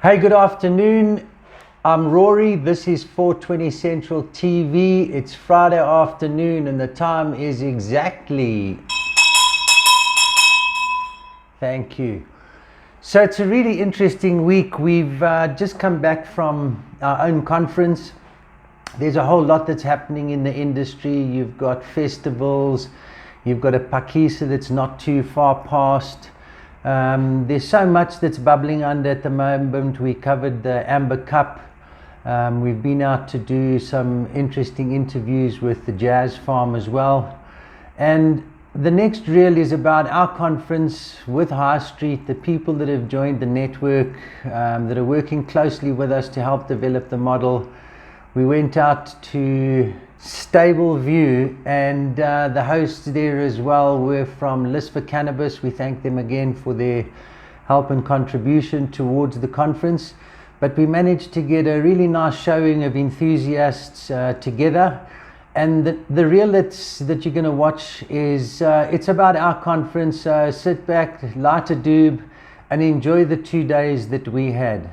Hey, good afternoon. I'm Rory. This is 420 Central TV. It's Friday afternoon and the time is exactly... Thank you. So it's a really interesting week. We've just come back from our own conference. There's a whole lot that's happening in the industry. You've got festivals. You've got a pakisa that's not too far past. There's so much that's bubbling under at the moment. We covered the Amber Cup. We've been out to do some interesting interviews with the Jazz Farm as well. And the next reel is about our conference with High Street, the people that have joined the network, that are working closely with us to help develop the model. We went out to Stable View, and the hosts there as well were from List for Cannabis. We thank them again for their help and contribution towards the conference. But we managed to get a really nice showing of enthusiasts together. And the reel that you're going to watch is it's about our conference. Sit back, light a doob, and enjoy the 2 days that we had.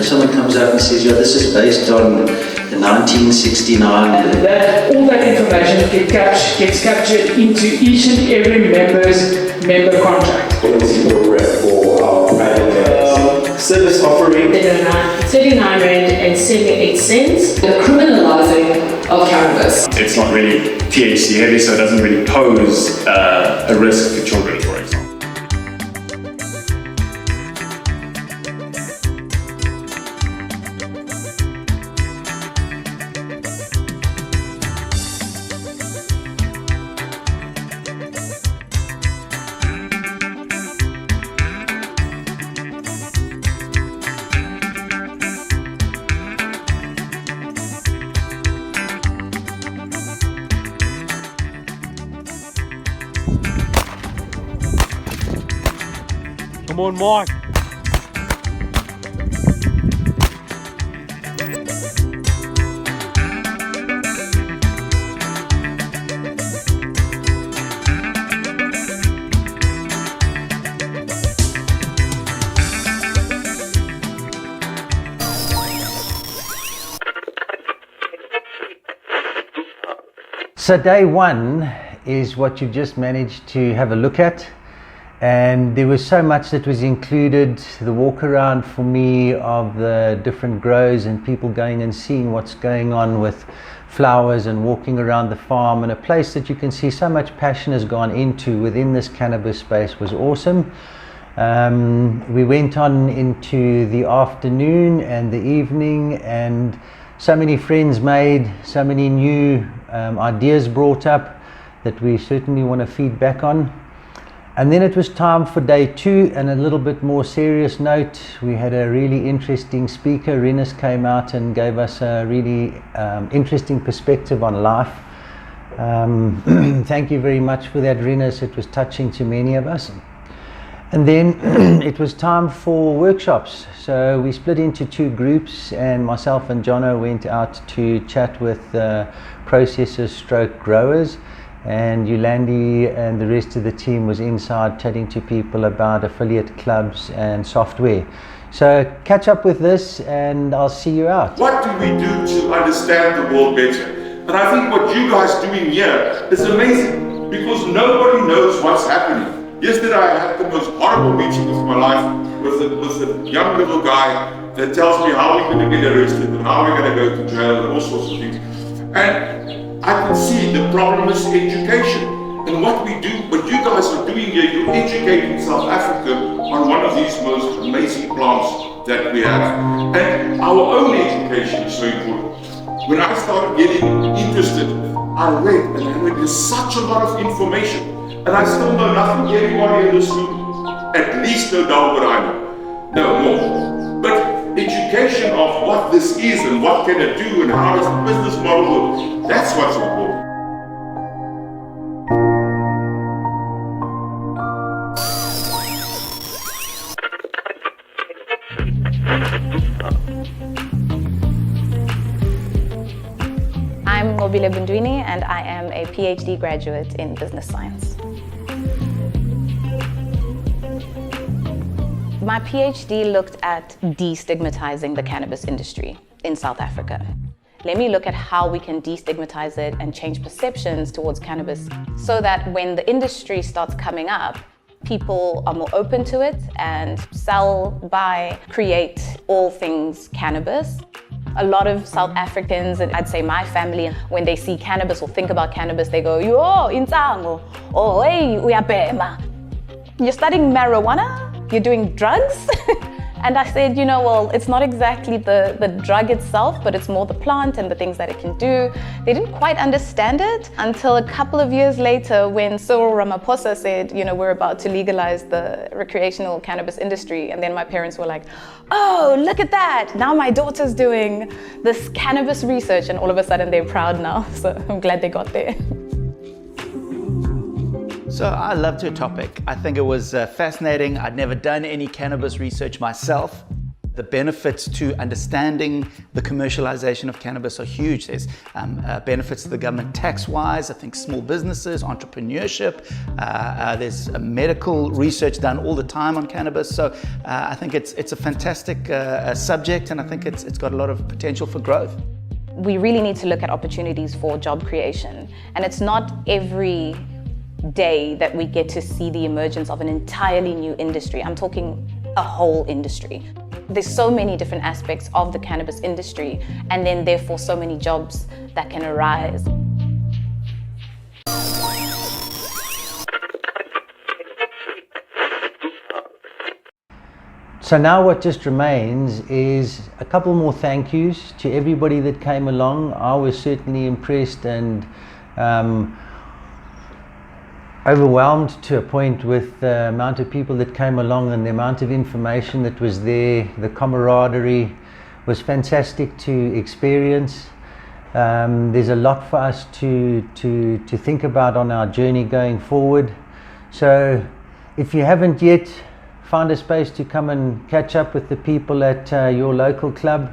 Someone comes up and says, yeah, this is based on the 1969... And all that information gets captured into each and every member contract. For our private service offering. 39 Rand and 78 cents. The criminalizing of cannabis. It's not really THC heavy, so it doesn't really pose a risk for children, for example. Come on, Mike. So day one is what you've just managed to have a look at. And there was so much that was included, the walk around for me of the different grows and people going and seeing what's going on with flowers and walking around the farm, and a place that you can see so much passion has gone into within this cannabis space was awesome. We went on into the afternoon and the evening, and so many friends made, so many new ideas brought up that we certainly want to feed back on. And then it was time for day two, and a little bit more serious note. We had a really interesting speaker. Rinus came out and gave us a really interesting perspective on life. Thank you very much for that, Rinus. It was touching to many of us. And then it was time for workshops. So we split into two groups, and myself and Jono went out to chat with processors stroke growers. And Yolandi and the rest of the team was inside chatting to people about affiliate clubs and software. So catch up with this and I'll see you out. What do we do to understand the world better? And I think what you guys are doing here is amazing, because nobody knows what's happening. Yesterday I had the most horrible meeting of my life with a young little guy that tells me how we're going to get arrested and how we're going to go to jail and all sorts of things. And I can see the problem is education. And what we do, what you guys are doing here, you're educating South Africa on one of these most amazing plants that we have. And our own education is so important. When I started getting interested, I read and I read, there's such a lot of information. And I still know nothing. Everybody in this room at least know now what I know. No more. But education of what this is and what can it do and how does the business model work, that's what's important. I'm Mobile Bundwini and I am a PhD graduate in business science. My PhD looked at destigmatizing the cannabis industry in South Africa. Let me look at how we can destigmatize it and change perceptions towards cannabis so that when the industry starts coming up, people are more open to it and sell, buy, create all things cannabis. A lot of South Africans, and I'd say my family, when they see cannabis or think about cannabis, they go, yo, insango, oh, hey, uyabhema. You're studying marijuana? You're doing drugs? And I said, you know, well, it's not exactly the drug itself, but it's more the plant and the things that it can do. They didn't quite understand it until a couple of years later when Cyril Ramaphosa said, you know, we're about to legalize the recreational cannabis industry. And then my parents were like, oh, look at that. Now my daughter's doing this cannabis research, and all of a sudden they're proud now. So I'm glad they got there. So I loved her topic. I think it was fascinating. I'd never done any cannabis research myself. The benefits to understanding the commercialization of cannabis are huge. There's benefits to the government tax-wise, I think small businesses, entrepreneurship. There's medical research done all the time on cannabis. So I think it's a fantastic subject, and I think it's got a lot of potential for growth. We really need to look at opportunities for job creation. And it's not every day that we get to see the emergence of an entirely new industry. I'm talking a whole industry. There's so many different aspects of the cannabis industry, and then therefore so many jobs that can arise. So now what just remains is a couple more thank yous to everybody that came along. I was certainly impressed and overwhelmed to a point with the amount of people that came along and the amount of information that was there. The camaraderie was fantastic to experience. There's a lot for us to think about on our journey going forward. So if you haven't yet found a space to come and catch up with the people at your local club,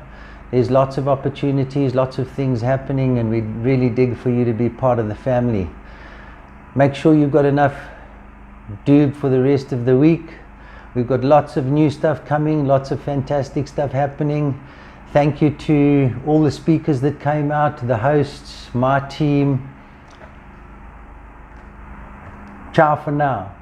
there's lots of opportunities, lots of things happening, and we'd really dig for you to be part of the family. Make sure you've got enough doob for the rest of the week. We've got lots of new stuff coming, lots of fantastic stuff happening. Thank you to all the speakers that came out, the hosts, my team. Ciao for now.